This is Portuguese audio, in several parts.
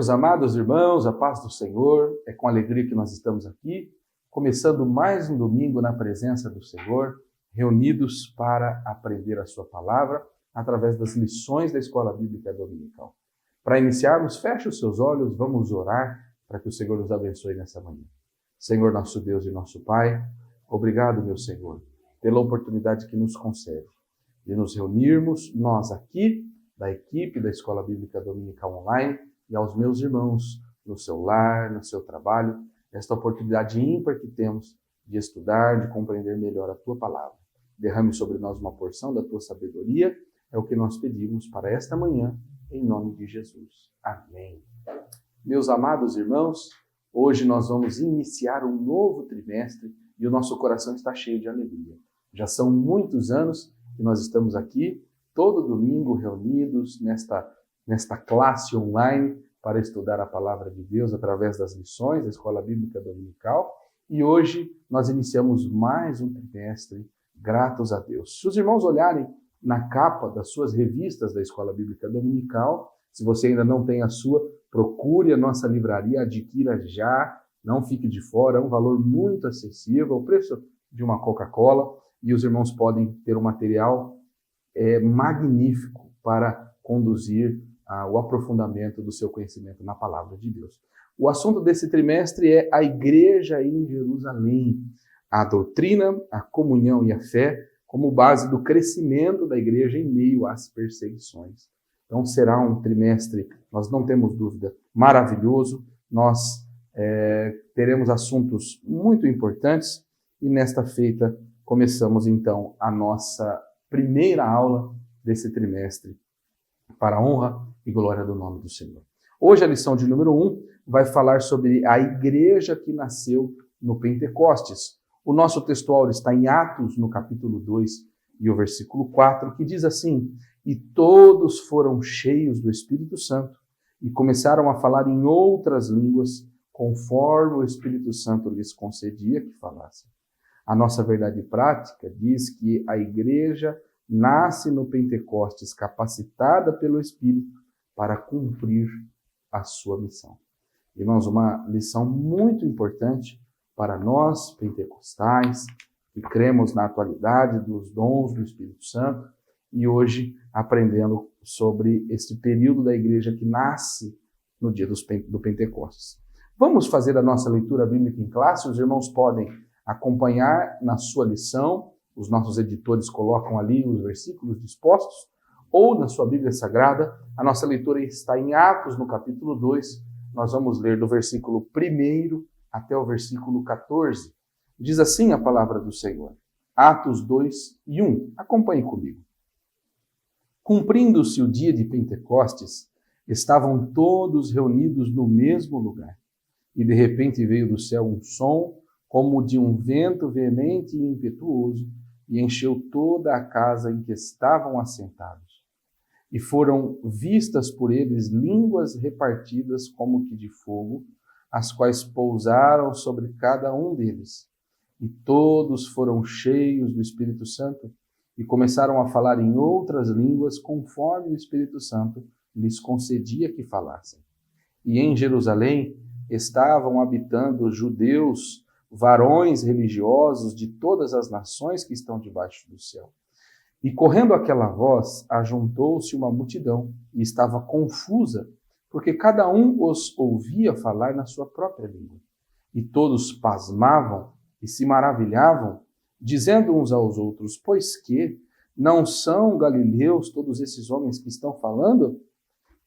Meus amados irmãos, a paz do Senhor, é com alegria que nós estamos aqui, começando mais um domingo na presença do Senhor, reunidos para aprender a sua palavra através das lições da Escola Bíblica Dominical. Para iniciarmos, feche os seus olhos, vamos orar para que o Senhor nos abençoe nessa manhã. Senhor, nosso Deus e nosso Pai, obrigado, meu Senhor, pela oportunidade que nos concede de nos reunirmos, nós aqui, da equipe da Escola Bíblica Dominical Online, e aos meus irmãos no seu lar, no seu trabalho, esta oportunidade ímpar que temos de estudar, de compreender melhor a Tua palavra. Derrame sobre nós uma porção da Tua sabedoria, é o que nós pedimos para esta manhã, em nome de Jesus. Amém. Meus amados irmãos, hoje nós vamos iniciar um novo trimestre e o nosso coração está cheio de alegria. Já são muitos anos que nós estamos aqui, todo domingo reunidos nesta classe online para estudar a Palavra de Deus através das lições da Escola Bíblica Dominical. E hoje nós iniciamos mais um trimestre, gratos a Deus. Se os irmãos olharem na capa das suas revistas da Escola Bíblica Dominical, se você ainda não tem a sua, procure a nossa livraria, adquira já, não fique de fora, é um valor muito acessível, o preço de uma Coca-Cola, e os irmãos podem ter um material magnífico para conduzir o aprofundamento do seu conhecimento na Palavra de Deus. O assunto desse trimestre é a Igreja em Jerusalém, a doutrina, a comunhão e a fé como base do crescimento da Igreja em meio às perseguições. Então será um trimestre, nós não temos dúvida, maravilhoso. Nós teremos assuntos muito importantes e nesta feita começamos então a nossa primeira aula desse trimestre para a honra e glória do nome do Senhor. Hoje a lição de número 1 vai falar sobre a igreja que nasceu no Pentecostes. O nosso textual está em Atos, no capítulo 2 e o versículo 4, que diz assim: "E todos foram cheios do Espírito Santo e começaram a falar em outras línguas, conforme o Espírito Santo lhes concedia que falassem." A nossa verdade prática diz que a igreja nasce no Pentecostes capacitada pelo Espírito para cumprir a sua missão. Irmãos, uma lição muito importante para nós, pentecostais, que cremos na atualidade dos dons do Espírito Santo e hoje aprendendo sobre este período da igreja que nasce no dia do Pentecostes. Vamos fazer a nossa leitura bíblica em classe, os irmãos podem acompanhar na sua lição, os nossos editores colocam ali os versículos dispostos, ou na sua Bíblia Sagrada, a nossa leitura está em Atos, no capítulo 2, nós vamos ler do versículo 1 até o versículo 14. Diz assim a palavra do Senhor, Atos 2 e 1, acompanhe comigo. Cumprindo-se o dia de Pentecostes, estavam todos reunidos no mesmo lugar, e de repente veio do céu um som, como de um vento veemente e impetuoso, e encheu toda a casa em que estavam assentados. E foram vistas por eles línguas repartidas como que de fogo, as quais pousaram sobre cada um deles. E todos foram cheios do Espírito Santo e começaram a falar em outras línguas, conforme o Espírito Santo lhes concedia que falassem. E em Jerusalém estavam habitando judeus, varões religiosos de todas as nações que estão debaixo do céu. E correndo aquela voz, ajuntou-se uma multidão e estava confusa, porque cada um os ouvia falar na sua própria língua. E todos pasmavam e se maravilhavam, dizendo uns aos outros: "Pois que não são galileus todos esses homens que estão falando?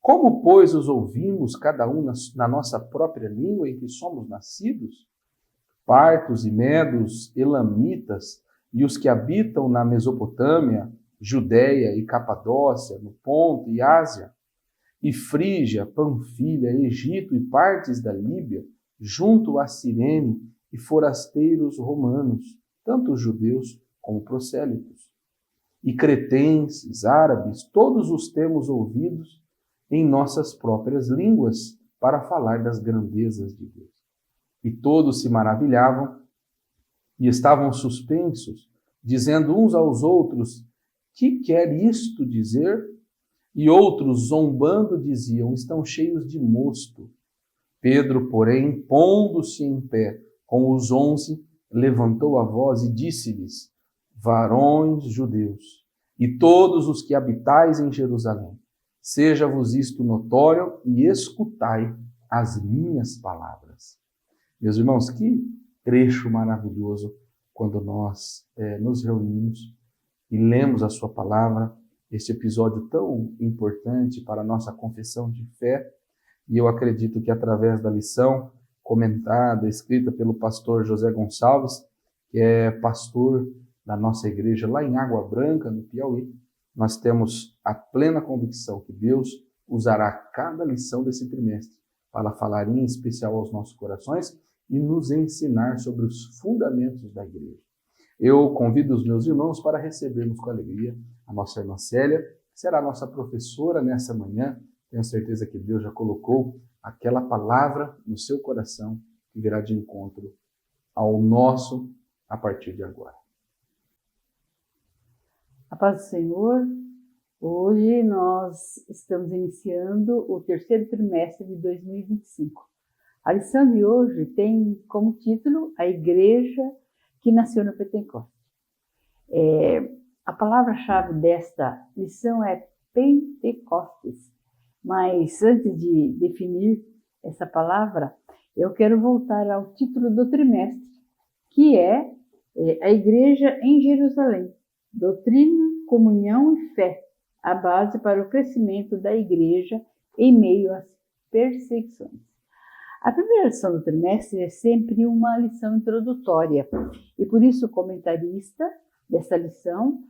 Como, pois, os ouvimos cada um na nossa própria língua em que somos nascidos? Partos e medos, elamitas, e os que habitam na Mesopotâmia, Judéia e Capadócia, no Ponto e Ásia, e Frígia, Panfilha, Egito e partes da Líbia, junto a Cirene, e forasteiros romanos, tanto judeus como prosélitos. E cretenses, árabes, todos os temos ouvidos em nossas próprias línguas para falar das grandezas de Deus." E todos se maravilhavam e estavam suspensos, dizendo uns aos outros: "Que quer isto dizer?" E outros, zombando, diziam: estão cheios de mosto. Pedro, porém, pondo-se em pé com os 11, levantou a voz e disse-lhes: varões judeus, e todos os que habitais em Jerusalém, seja-vos isto notório e escutai as minhas palavras. Meus irmãos, que trecho maravilhoso quando nós nos reunimos e lemos a sua palavra, este episódio tão importante para a nossa confissão de fé. E eu acredito que através da lição comentada, escrita pelo pastor José Gonçalves, que é pastor da nossa igreja lá em Água Branca, no Piauí, nós temos a plena convicção que Deus usará cada lição desse trimestre para falar em especial aos nossos corações e nos ensinar sobre os fundamentos da igreja. Eu convido os meus irmãos para recebermos com alegria a nossa irmã Célia, que será a nossa professora nessa manhã. Tenho certeza que Deus já colocou aquela palavra no seu coração que virá de encontro ao nosso a partir de agora. A paz do Senhor. Hoje nós estamos iniciando o terceiro trimestre de 2025. A lição de hoje tem como título A Igreja que Nasceu no Pentecostes. A palavra-chave desta lição é Pentecostes. Mas antes de definir essa palavra, eu quero voltar ao título do trimestre, que é A Igreja em Jerusalém, Doutrina, Comunhão e Fé, a base para o crescimento da Igreja em meio às perseguições. A primeira lição do trimestre é sempre uma lição introdutória, e por isso o comentarista dessa lição,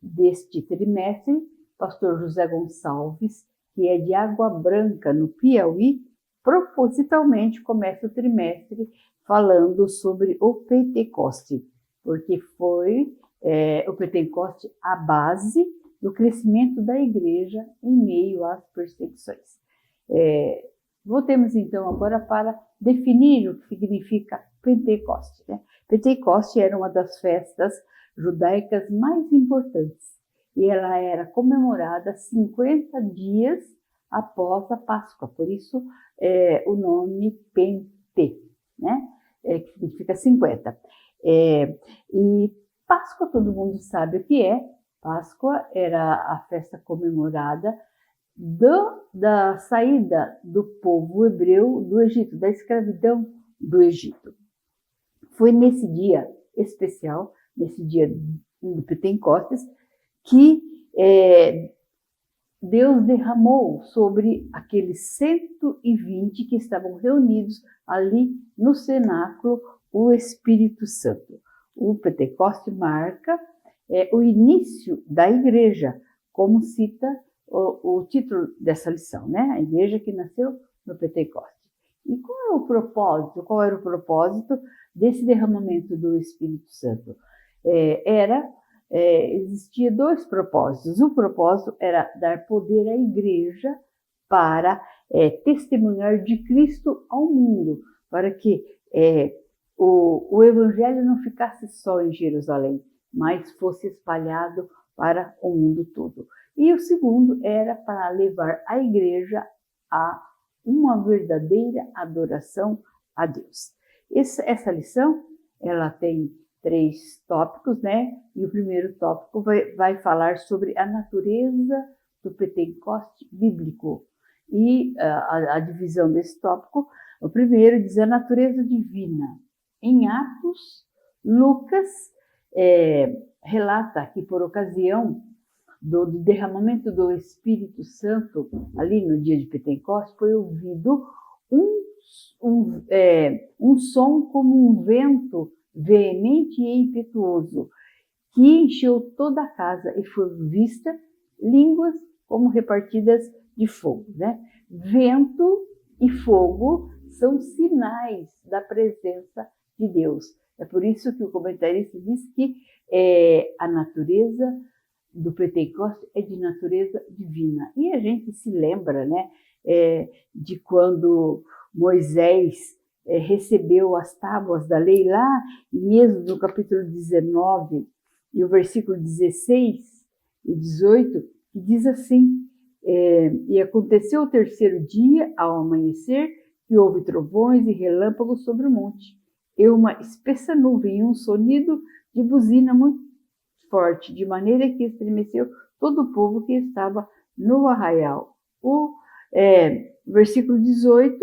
deste trimestre, pastor José Gonçalves, que é de Água Branca, no Piauí, propositalmente começa o trimestre falando sobre o Pentecoste, porque foi o Pentecoste a base do crescimento da igreja em meio às perseguições. Voltemos então agora para definir o que significa Pentecoste. Pentecoste era uma das festas judaicas mais importantes e ela era comemorada 50 dias após a Páscoa, por isso o nome Pente, que significa 50. E Páscoa todo mundo sabe o que é. Páscoa era a festa comemorada da saída do povo hebreu do Egito, da escravidão do Egito. Foi nesse dia especial, nesse dia do Pentecostes, que Deus derramou sobre aqueles 120 que estavam reunidos ali no cenáculo o Espírito Santo. O Pentecoste marca o início da igreja, como cita o título dessa lição, A igreja que nasceu no Pentecoste. E qual era o propósito desse derramamento do Espírito Santo? Existia dois propósitos. O propósito era dar poder à igreja para testemunhar de Cristo ao mundo, para que o evangelho não ficasse só em Jerusalém, mas fosse espalhado para o mundo todo. E o segundo era para levar a igreja a uma verdadeira adoração a Deus. Essa lição, ela tem 3 tópicos, E o primeiro tópico vai falar sobre a natureza do Pentecoste bíblico. E a divisão desse tópico, o primeiro diz a natureza divina. Em Atos, Lucas relata que por ocasião do derramamento do Espírito Santo, ali no dia de Pentecostes, foi ouvido um som como um vento veemente e impetuoso, que encheu toda a casa e foi vista línguas como repartidas de fogo. Vento e fogo são sinais da presença de Deus. É por isso que o comentarista diz que a natureza do Pentecoste é de natureza divina. E a gente se lembra, de quando Moisés recebeu as tábuas da lei lá em Êxodo, no capítulo 19, e o versículo 16 e 18, que diz assim, e aconteceu o terceiro dia, ao amanhecer, que houve trovões e relâmpagos sobre o monte, e uma espessa nuvem e um sonido de buzina muito forte, de maneira que estremeceu todo o povo que estava no arraial. Versículo 18,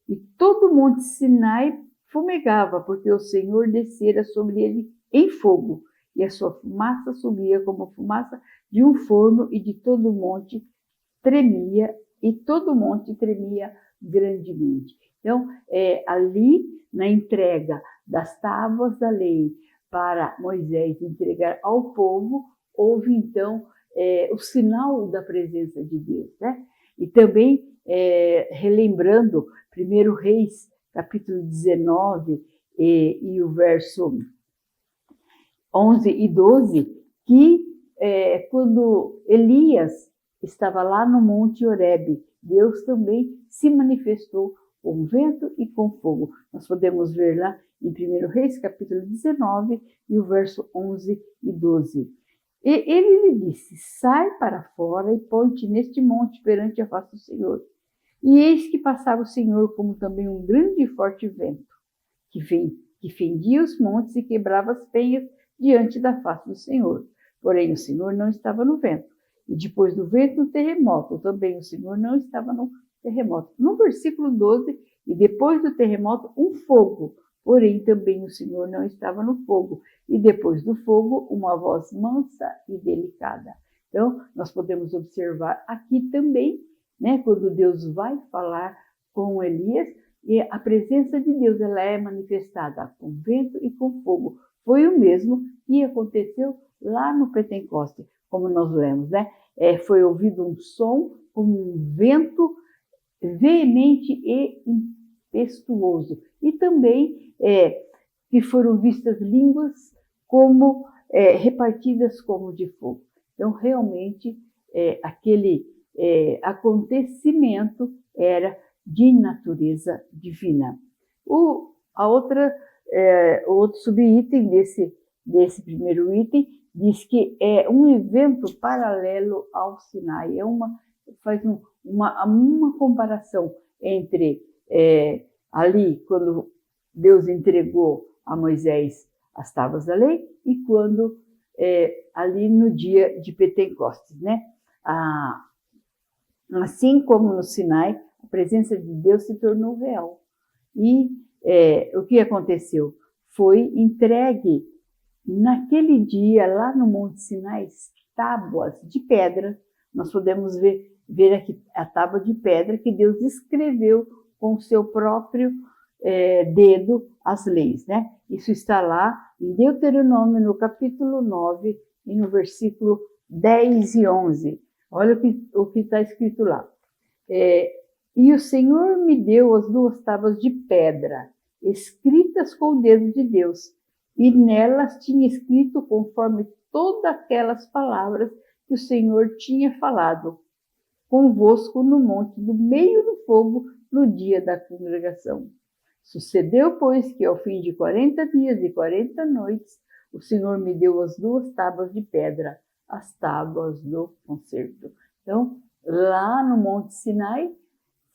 e todo o monte Sinai fumegava, porque o Senhor descera sobre ele em fogo, e a sua fumaça subia como fumaça de um forno, e de todo o monte tremia, grandemente. Então, ali, na entrega das tábuas da lei para Moisés entregar ao povo, houve então o sinal da presença de Deus, né? E também, relembrando 1 Reis, capítulo 19, e o verso 11 e 12, que quando Elias estava lá no Monte Horebe, Deus também se manifestou com vento e com fogo. Nós podemos ver lá em 1 Reis, capítulo 19, e o verso 11 e 12. E ele lhe disse, sai para fora e põe-te neste monte perante a face do Senhor. E eis que passava o Senhor como também um grande e forte vento, que fendia os montes e quebrava as penhas diante da face do Senhor. Porém, o Senhor não estava no vento. E depois do vento, um terremoto. Também o Senhor não estava no terremoto. No versículo 12, e depois do terremoto, um fogo. Porém, também o Senhor não estava no fogo. E depois do fogo, uma voz mansa e delicada. Então, nós podemos observar aqui também, né, quando Deus vai falar com Elias, e a presença de Deus ela é manifestada com vento e com fogo. Foi o mesmo que aconteceu lá no Pentecoste, como nós lemos, né? Foi ouvido um som como um vento veemente e impetuoso. E também que foram vistas línguas como repartidas como de fogo. Então, realmente, aquele acontecimento era de natureza divina. O outro subitem desse primeiro item diz que é um evento paralelo ao Sinai. Faz uma comparação entre ali, quando Deus entregou a Moisés as tábuas da lei, e quando ali no dia de Pentecostes, né? Assim como no Sinai, a presença de Deus se tornou real. E o que aconteceu? Foi entregue naquele dia, lá no Monte Sinai, tábuas de pedra. Nós podemos ver aqui a tábua de pedra que Deus escreveu com o seu próprio dedo as leis, né? Isso está lá em Deuteronômio, no capítulo 9, e no versículo 10 e 11. Olha o que está escrito lá. E o Senhor me deu as 2 tábuas de pedra, escritas com o dedo de Deus, e nelas tinha escrito conforme todas aquelas palavras que o Senhor tinha falado convosco no monte do meio do fogo no dia da congregação. Sucedeu, pois, que ao fim de 40 dias e 40 noites, o Senhor me deu as 2 tábuas de pedra, as tábuas do concerto. Então, lá no Monte Sinai,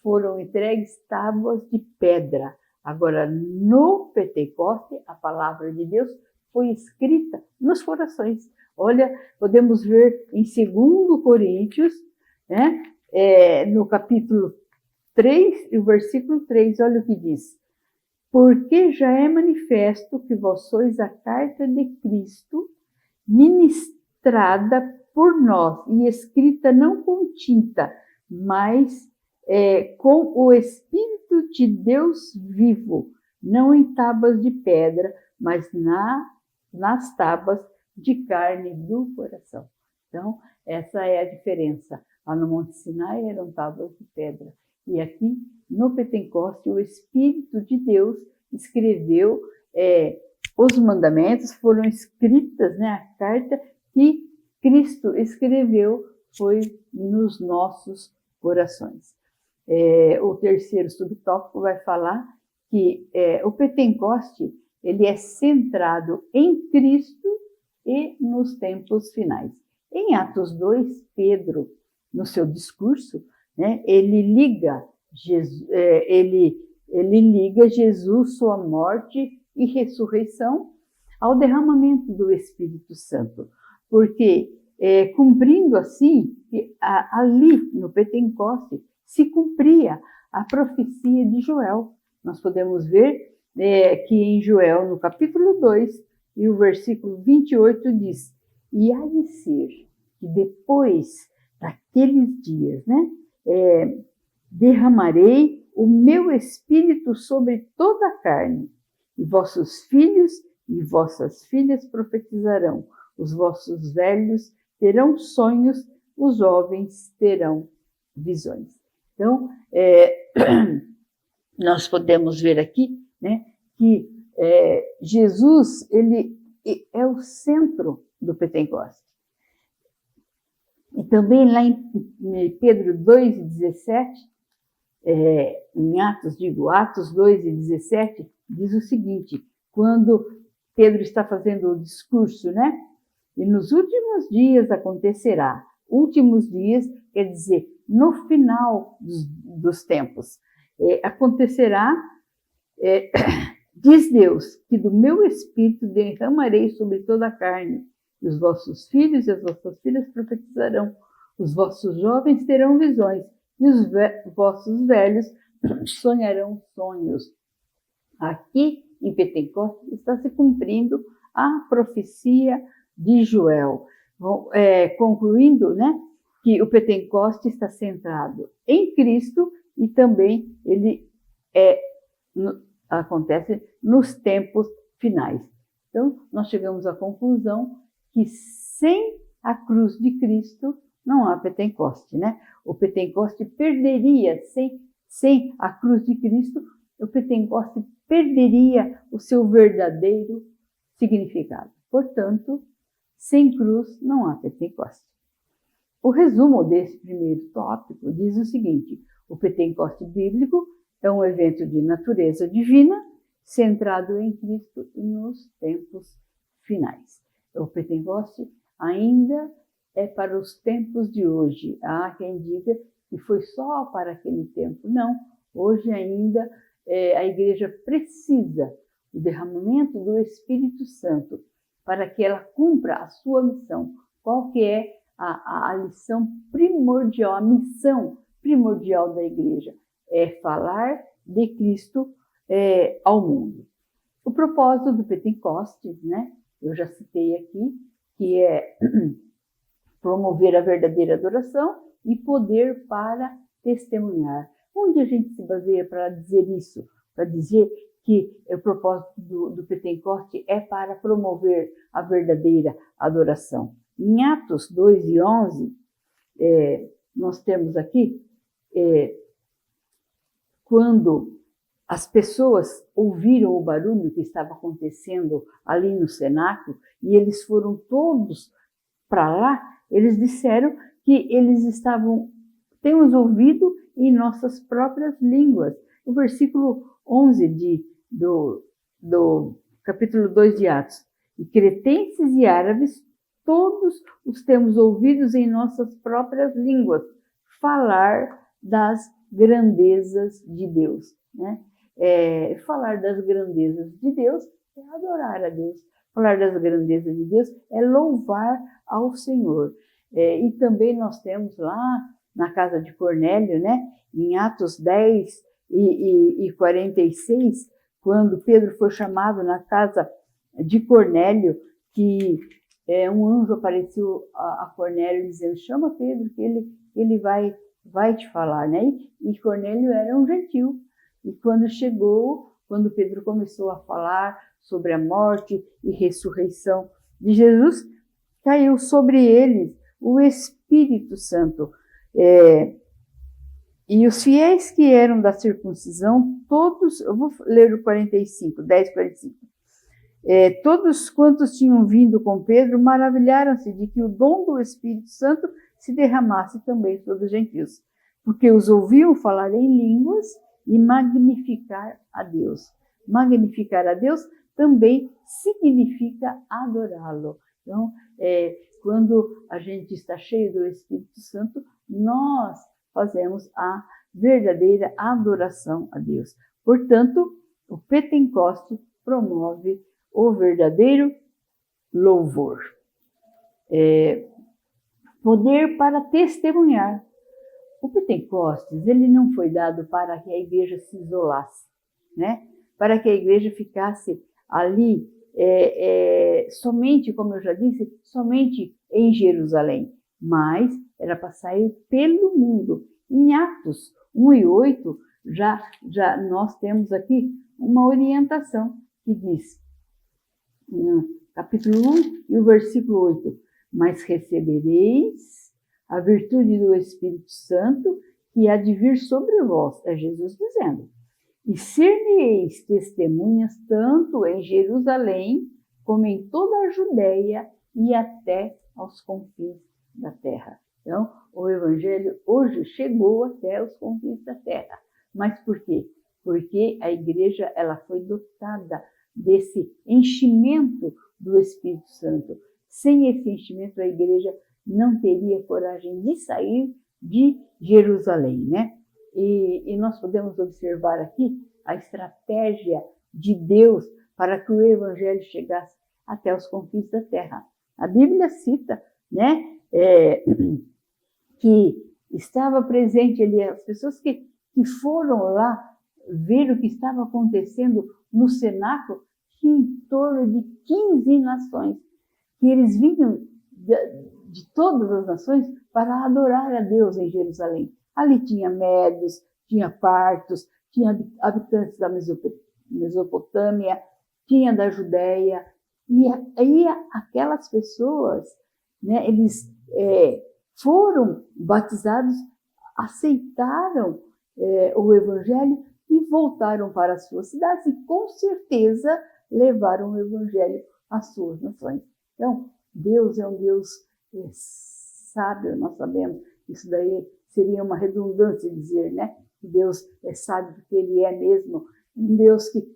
foram entregues tábuas de pedra. Agora, no Pentecoste, a palavra de Deus foi escrita nos corações. Olha, podemos ver em 2 Coríntios, né, no capítulo 3, e o versículo 3, olha o que diz. Porque já é manifesto que vós sois a carta de Cristo, ministrada por nós, e escrita não com tinta, mas com o Espírito de Deus vivo, não em tábuas de pedra, mas nas tábuas de carne do coração. Então, essa é a diferença. Lá no Monte Sinai eram tábuas de pedra. E aqui, no Pentecoste, o Espírito de Deus escreveu os mandamentos, foram escritas, né, a carta que Cristo escreveu foi nos nossos corações. O terceiro subtópico vai falar que o Pentecoste ele é centrado em Cristo e nos tempos finais. Em Atos 2, Pedro, no seu discurso, né, ele liga Jesus, sua morte e ressurreição ao derramamento do Espírito Santo, porque cumprindo assim, ali no Pentecoste se cumpria a profecia de Joel. Nós podemos ver que em Joel, no capítulo 2, e o versículo 28 diz: e há de ser que depois daqueles dias, né, derramarei o meu espírito sobre toda a carne, e vossos filhos e vossas filhas profetizarão, os vossos velhos terão sonhos, os jovens terão visões. Então, nós podemos ver aqui, né, que Jesus, ele é o centro do Pentecoste. E também lá em Pedro 2,17, em Atos 2,17, diz o seguinte, quando Pedro está fazendo o discurso, né? E nos últimos dias acontecerá. Últimos dias quer dizer no final dos tempos. Acontecerá, diz Deus, que do meu espírito derramarei sobre toda a carne. E os vossos filhos e as vossas filhas profetizarão. Os vossos jovens terão visões. E os vossos velhos sonharão sonhos. Aqui em Pentecostes está se cumprindo a profecia de Joel. Concluindo, né, que o Pentecostes está centrado em Cristo e também ele acontece nos tempos finais. Então, nós chegamos à conclusão que sem a cruz de Cristo não há Pentecoste, né? O Pentecoste perderia, sem a cruz de Cristo, o Pentecoste perderia o seu verdadeiro significado. Portanto, sem cruz não há Pentecoste. O resumo desse primeiro tópico diz o seguinte: o Pentecoste bíblico é um evento de natureza divina, centrado em Cristo e nos tempos finais. O Pentecoste ainda é para os tempos de hoje. Há quem diga que foi só para aquele tempo. Não, hoje ainda a igreja precisa do derramamento do Espírito Santo para que ela cumpra a sua missão. Qual que é a lição primordial, a missão primordial da igreja? É falar de Cristo ao mundo. O propósito do Pentecostes, né? Eu já citei aqui, que é promover a verdadeira adoração e poder para testemunhar. Onde a gente se baseia para dizer isso? Para dizer que o propósito do Pentecoste é para promover a verdadeira adoração. Em Atos 2:11, nós temos aqui, quando as pessoas ouviram o barulho que estava acontecendo ali no cenáculo, e eles foram todos para lá, eles disseram que eles temos ouvido em nossas próprias línguas. O versículo 11 do capítulo 2 de Atos. E cretenses e árabes, todos os temos ouvidos em nossas próprias línguas falar das grandezas de Deus, né? Falar das grandezas de Deus é adorar a Deus. Falar das grandezas de Deus é louvar ao Senhor. E também nós temos lá na casa de Cornélio, né, em Atos 10 e 46, quando Pedro foi chamado na casa de Cornélio, que um anjo apareceu a Cornélio dizendo: chama Pedro, que ele vai te falar, né? E Cornélio era um gentil. E quando Pedro começou a falar sobre a morte e ressurreição de Jesus, caiu sobre eles o Espírito Santo. E os fiéis que eram da circuncisão, todos, eu vou ler o 10:45. Todos quantos tinham vindo com Pedro maravilharam-se de que o dom do Espírito Santo se derramasse também sobre os gentios, porque os ouviam falar em línguas e magnificar a Deus. Magnificar a Deus também significa adorá-lo. Então, quando a gente está cheio do Espírito Santo, nós fazemos a verdadeira adoração a Deus. Portanto, o Pentecoste promove o verdadeiro louvor. Poder para testemunhar. O Pentecostes, ele não foi dado para que a igreja se isolasse, né? Para que a igreja ficasse ali somente, como eu já disse, somente em Jerusalém, mas era para sair pelo mundo. Em Atos 1 e 8, já nós temos aqui uma orientação que diz, no capítulo 1 e o versículo 8, mas recebereis a virtude do Espírito Santo que há de vir sobre vós, é Jesus dizendo, e ser-me-eis testemunhas tanto em Jerusalém como em toda a Judéia e até aos confins da terra. Então, o Evangelho hoje chegou até os confins da terra. Mas por quê? Porque a igreja ela foi dotada desse enchimento do Espírito Santo. Sem esse enchimento, a igreja não teria coragem de sair de Jerusalém, né? E nós podemos observar aqui a estratégia de Deus para que o Evangelho chegasse até os confins da terra. A Bíblia cita, né, que estava presente ali as pessoas que foram lá ver o que estava acontecendo no cenáculo, tinha em torno de 15 nações, que eles vinham de todas as nações para adorar a Deus em Jerusalém. Ali tinha medos, tinha partos, tinha habitantes da Mesopotâmia, tinha da Judéia, e aí aquelas pessoas, né, eles foram batizados, aceitaram o Evangelho e voltaram para as suas cidades e com certeza levaram o Evangelho às suas nações. Então, Deus é um Deus sábio, nós sabemos, isso daí seria uma redundância dizer, né? Que Deus é sábio porque Ele é mesmo um Deus que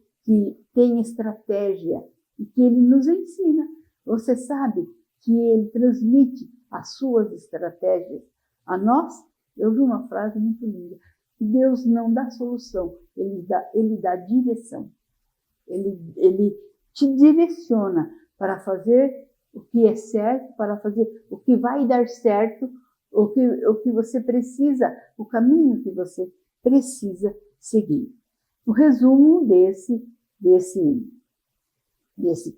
tem estratégia e que Ele nos ensina. Você sabe que Ele transmite as suas estratégias a nós? Eu vi uma frase muito linda. Deus não dá solução, Ele dá direção. Ele te direciona para fazer o que é certo, para fazer o que vai dar certo, o que você precisa, o caminho que você precisa seguir. O resumo desse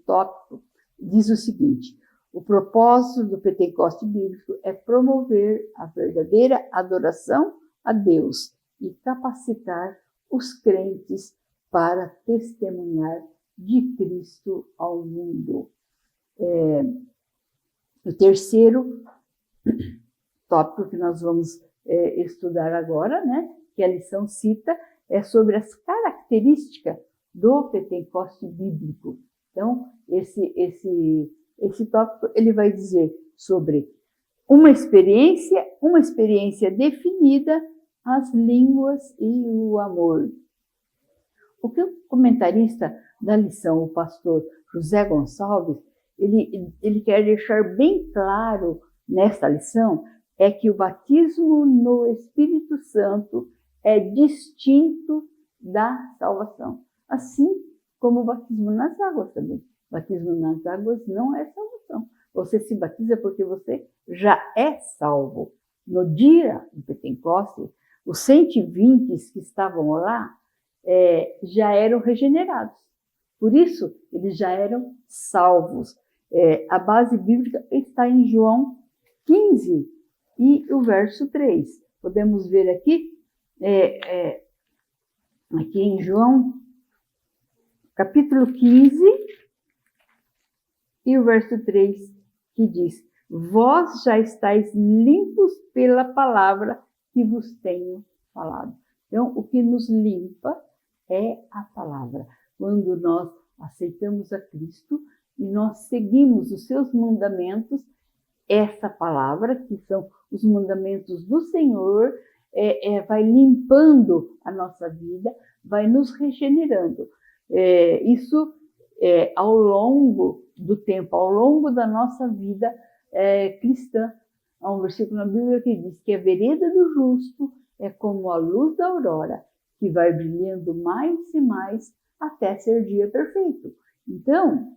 tópico diz o seguinte: o propósito do Pentecoste bíblico é promover a verdadeira adoração a Deus e capacitar os crentes para testemunhar de Cristo ao mundo. O terceiro tópico que nós vamos estudar agora, né, que a lição cita, é sobre as características do Pentecoste bíblico. Então, esse tópico ele vai dizer sobre uma experiência definida, as línguas e o amor. O que o comentarista da lição, o pastor José Gonçalves, ele quer deixar bem claro nesta lição é que o batismo no Espírito Santo é distinto da salvação. Assim como o batismo nas águas também. O batismo nas águas não é salvação. Você se batiza porque você já é salvo. No dia do Pentecostes, os 120 que estavam lá já eram regenerados. Por isso, eles já eram salvos. A base bíblica está em João 15 e o verso 3. Podemos ver aqui, aqui em João, capítulo 15 e o verso 3, que diz: vós já estáis limpos pela palavra que vos tenho falado. Então, o que nos limpa é a palavra. Quando nós aceitamos a Cristo e nós seguimos os seus mandamentos, essa palavra, que são os mandamentos do Senhor, vai limpando a nossa vida, vai nos regenerando. Isso, ao longo do tempo, ao longo da nossa vida, cristã. Há um versículo na Bíblia que diz que a vereda do justo é como a luz da aurora, que vai brilhando mais e mais até ser dia perfeito. Então,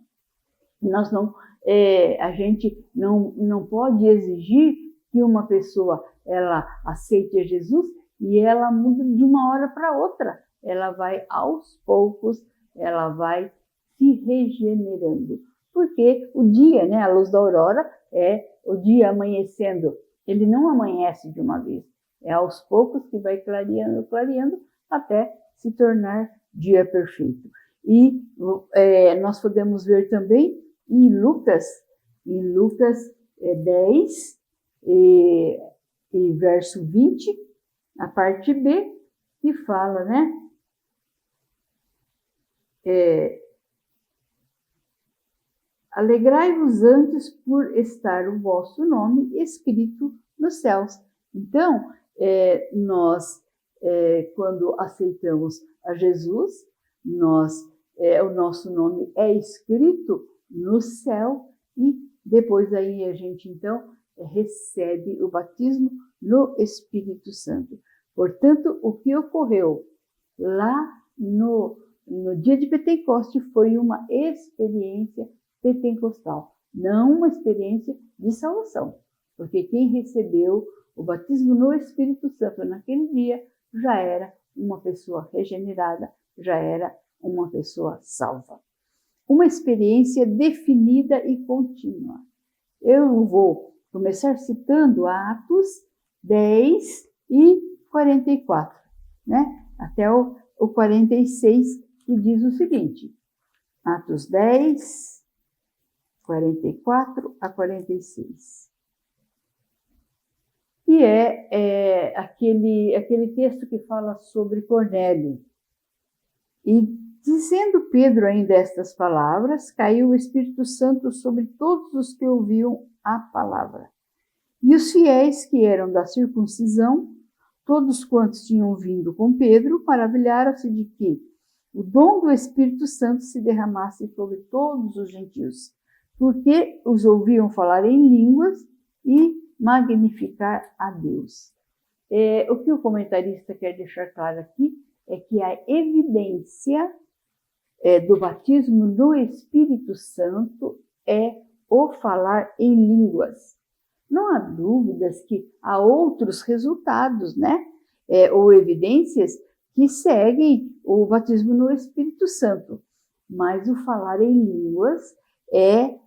a gente não pode exigir que uma pessoa ela aceite a Jesus e ela muda de uma hora para outra. Ela vai aos poucos, ela vai se regenerando. Porque o dia, né, a luz da aurora é o dia amanhecendo. Ele não amanhece de uma vez. É aos poucos que vai clareando, clareando, até se tornar dia perfeito. E nós podemos ver também em Lucas 10, e verso 20, a parte B, que fala, né? Alegrai-vos antes por estar o vosso nome escrito nos céus. Então, nós, quando aceitamos a Jesus, o nosso nome é escrito no céu e depois aí a gente, então, recebe o batismo no Espírito Santo. Portanto, o que ocorreu lá no dia de Pentecoste foi uma experiência pentecostal, não uma experiência de salvação, porque quem recebeu o batismo no Espírito Santo naquele dia já era uma pessoa regenerada, já era uma pessoa salva. Uma experiência definida e contínua. Eu vou começar citando Atos 10 e 44, né? Até o 46, que diz o seguinte, Atos 10, 44 a 46. E aquele texto que fala sobre Cornélio. E dizendo Pedro ainda estas palavras, caiu o Espírito Santo sobre todos os que ouviam a palavra. E os fiéis que eram da circuncisão, todos quantos tinham vindo com Pedro, maravilharam-se de que o dom do Espírito Santo se derramasse sobre todos os gentios, porque os ouviam falar em línguas e magnificar a Deus. O que o comentarista quer deixar claro aqui é que a evidência do batismo no Espírito Santo é o falar em línguas. Não há dúvidas que há outros resultados, né? Ou evidências que seguem o batismo no Espírito Santo. Mas o falar em línguas é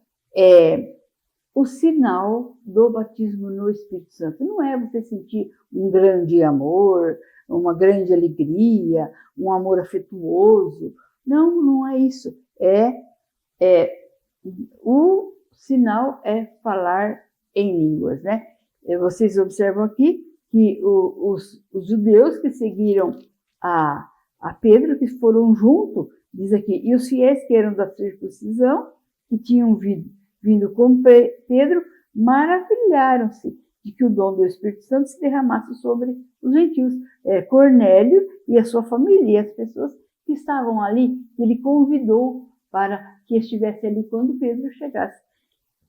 o sinal do batismo no Espírito Santo. Não é você sentir um grande amor, uma grande alegria, um amor afetuoso. Não é isso. O sinal é falar em línguas, né? Vocês observam aqui que os judeus que seguiram a Pedro, que foram junto, diz aqui, e os fiéis que eram da circuncisão, que tinham vindo com Pedro, maravilharam-se de que o dom do Espírito Santo se derramasse sobre os gentios. Cornélio e a sua família, e as pessoas que estavam ali, ele convidou para que estivesse ali quando Pedro chegasse,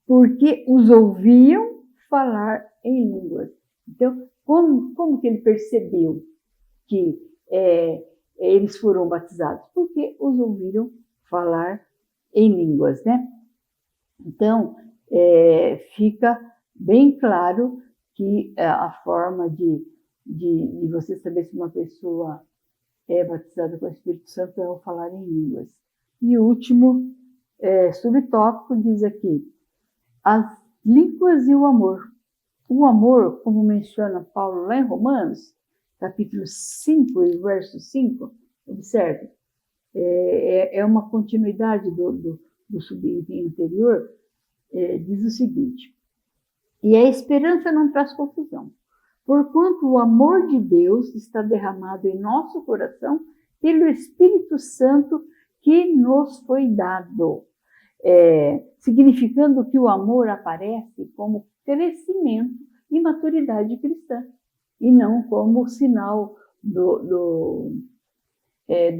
porque os ouviam falar em línguas. Então, como que ele percebeu que eles foram batizados? Porque os ouviram falar em línguas, né? Então, fica bem claro que a forma de você saber se uma pessoa é batizada com o Espírito Santo é o falar em línguas. E o último subtópico diz aqui, as línguas e o amor. O amor, como menciona Paulo lá em Romanos, capítulo 5 e verso 5, observe, é uma continuidade do subitem anterior, diz o seguinte, e a esperança não traz confusão, porquanto o amor de Deus está derramado em nosso coração pelo Espírito Santo que nos foi dado, significando que o amor aparece como crescimento e maturidade cristã, e não como sinal do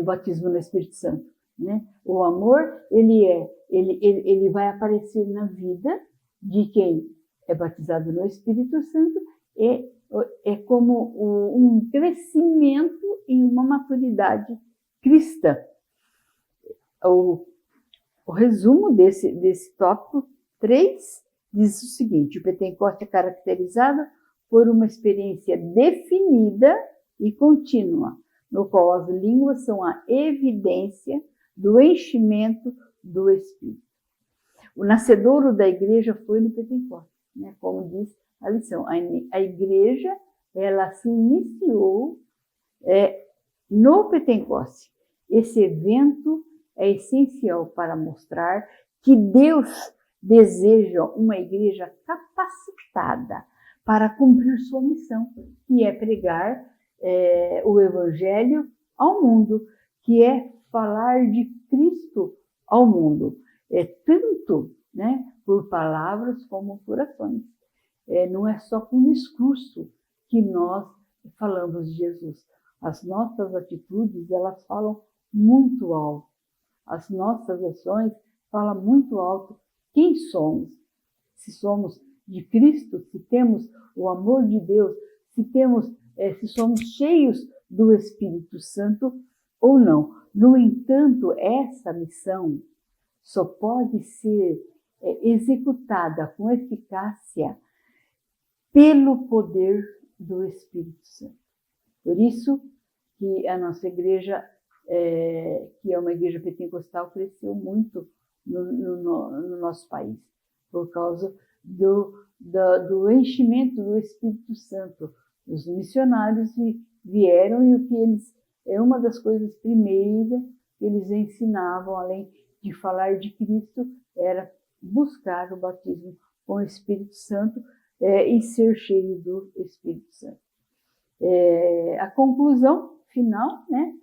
batismo no Espírito Santo, né? O amor, ele vai aparecer na vida de quem é batizado no Espírito Santo, é como um crescimento em uma maturidade cristã. O resumo desse tópico 3 diz o seguinte: o Pentecoste é caracterizado por uma experiência definida e contínua, no qual as línguas são a evidência do enchimento do Espírito. O nascedouro da igreja foi no Pentecoste, né? Como diz a lição. A igreja, ela se iniciou no Pentecoste. Esse evento é essencial para mostrar que Deus deseja uma igreja capacitada para cumprir sua missão, que é pregar o Evangelho ao mundo, que é falar de Cristo ao mundo, tanto, né, por palavras como por ações. Não é só com discurso que nós falamos de Jesus. As nossas atitudes, elas falam muito alto. As nossas ações falam muito alto quem somos. Se somos de Cristo, se temos o amor de Deus, se somos cheios do Espírito Santo ou não. No entanto, essa missão só pode ser executada com eficácia pelo poder do Espírito Santo. Por isso que a nossa igreja, que é uma igreja pentecostal, cresceu muito no nosso país, por causa do enchimento do Espírito Santo. Os missionários vieram e o que eles, uma das coisas primeiras que eles ensinavam, além de falar de Cristo, era buscar o batismo com o Espírito Santo e ser cheio do Espírito Santo. A conclusão final, né,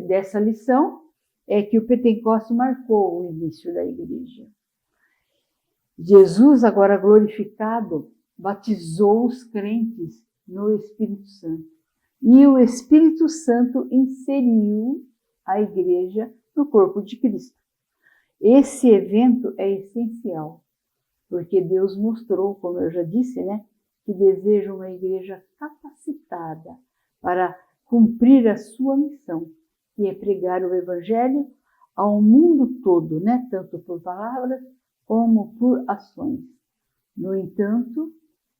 dessa lição é que o Pentecostes marcou o início da igreja. Jesus, agora glorificado, batizou os crentes no Espírito Santo. E o Espírito Santo inseriu a igreja no corpo de Cristo. Esse evento é essencial, porque Deus mostrou, como eu já disse, né, que deseja uma igreja capacitada para cumprir a sua missão, que é pregar o Evangelho ao mundo todo, né, tanto por palavras como por ações. No entanto,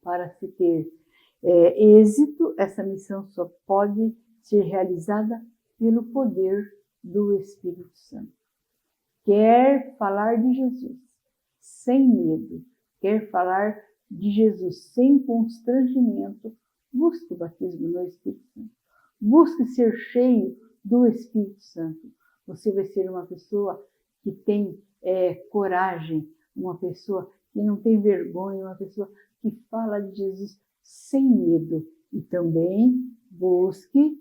para se ter êxito, essa missão só pode ser realizada pelo poder do Espírito Santo. Quer falar de Jesus sem medo, quer falar de Jesus sem constrangimento, busque o batismo no Espírito Santo. Busque ser cheio do Espírito Santo. Você vai ser uma pessoa que tem coragem, uma pessoa que não tem vergonha, uma pessoa que fala de Jesus sem medo. E também busque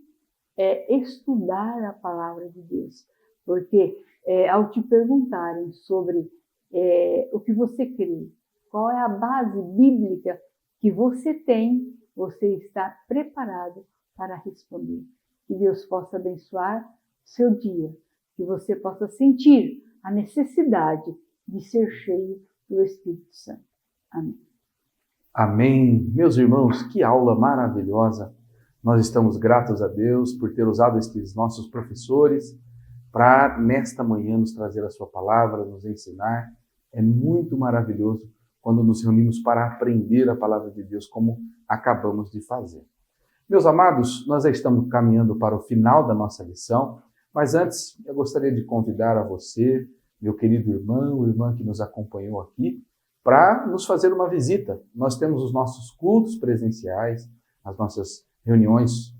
estudar a palavra de Deus. Porque ao te perguntarem sobre o que você crê, qual é a base bíblica que você tem, você está preparado para responder. Que Deus possa abençoar seu dia, que você possa sentir a necessidade de ser cheio do Espírito Santo. Amém. Amém. Meus irmãos, que aula maravilhosa. Nós estamos gratos a Deus por ter usado estes nossos professores para, nesta manhã, nos trazer a sua palavra, nos ensinar. É muito maravilhoso quando nos reunimos para aprender a palavra de Deus, como acabamos de fazer. Meus amados, nós já estamos caminhando para o final da nossa lição, mas antes eu gostaria de convidar a você, meu querido irmão, irmã que nos acompanhou aqui, para nos fazer uma visita. Nós temos os nossos cultos presenciais, as nossas reuniões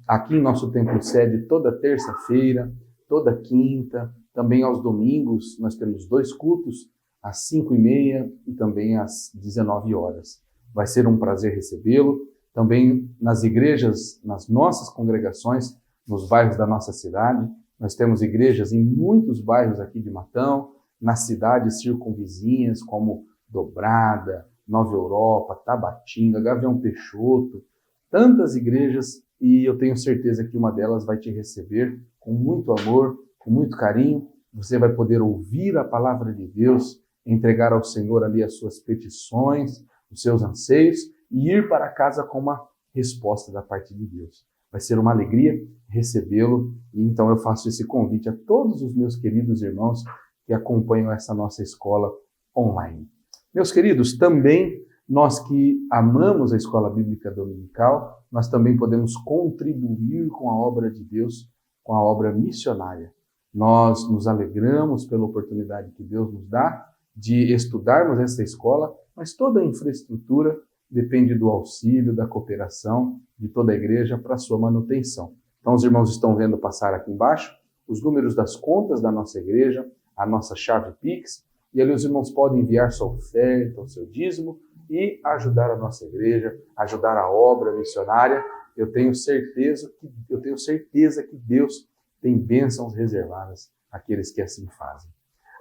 aqui em nosso templo sede toda terça-feira, toda quinta, também aos domingos nós temos 2 cultos, às 5h30 e também às 19 horas. Vai ser um prazer recebê-lo. Também nas igrejas, nas nossas congregações, nos bairros da nossa cidade. Nós temos igrejas em muitos bairros aqui de Matão, nas cidades circunvizinhas, como Dobrada, Nova Europa, Tabatinga, Gavião Peixoto, tantas igrejas, e eu tenho certeza que uma delas vai te receber com muito amor, com muito carinho. Você vai poder ouvir a palavra de Deus entregar ao Senhor ali as suas petições, os seus anseios e ir para casa com uma resposta da parte de Deus. Vai ser uma alegria recebê-lo e então eu faço esse convite a todos os meus queridos irmãos que acompanham essa nossa escola online. Meus queridos, também nós que amamos a Escola Bíblica Dominical, nós também podemos contribuir com a obra de Deus, com a obra missionária. Nós nos alegramos pela oportunidade que Deus nos dá de estudarmos essa escola, mas toda a infraestrutura depende do auxílio, da cooperação de toda a igreja para a sua manutenção. Então os irmãos estão vendo passar aqui embaixo os números das contas da nossa igreja, a nossa chave Pix, e ali os irmãos podem enviar sua oferta, o seu dízimo e ajudar a nossa igreja, ajudar a obra missionária. Eu tenho certeza que Deus tem bênçãos reservadas àqueles que assim fazem.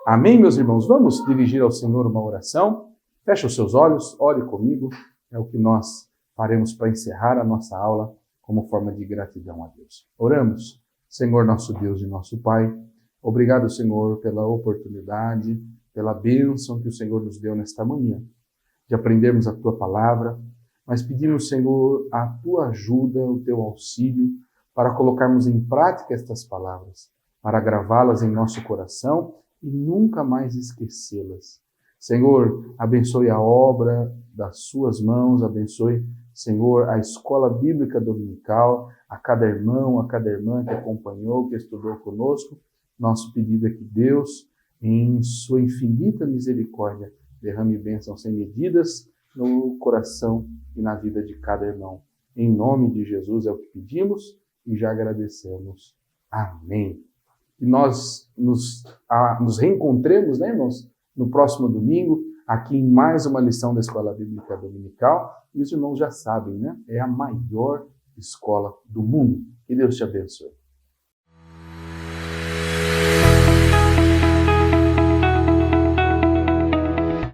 Amém, meus irmãos? Vamos dirigir ao Senhor uma oração. Feche os seus olhos, ore comigo. É o que nós faremos para encerrar a nossa aula como forma de gratidão a Deus. Oramos. Senhor, nosso Deus e nosso Pai, obrigado, Senhor, pela oportunidade, pela bênção que o Senhor nos deu nesta manhã, de aprendermos a Tua palavra, mas pedimos, Senhor, a Tua ajuda, o Teu auxílio, para colocarmos em prática estas palavras, para gravá-las em nosso coração e nunca mais esquecê-las. Senhor, abençoe a obra das Suas mãos, abençoe, Senhor, a Escola Bíblica Dominical, a cada irmão, a cada irmã que acompanhou, que estudou conosco. Nosso pedido é que Deus, em Sua infinita misericórdia, derrame bênçãos sem medidas no coração e na vida de cada irmão. Em nome de Jesus é o que pedimos e já agradecemos. Amém. E nós nos reencontremos, né, irmãos, no próximo domingo, aqui em mais uma lição da Escola Bíblica Dominical. E os irmãos já sabem, né? É a maior escola do mundo. Que Deus te abençoe.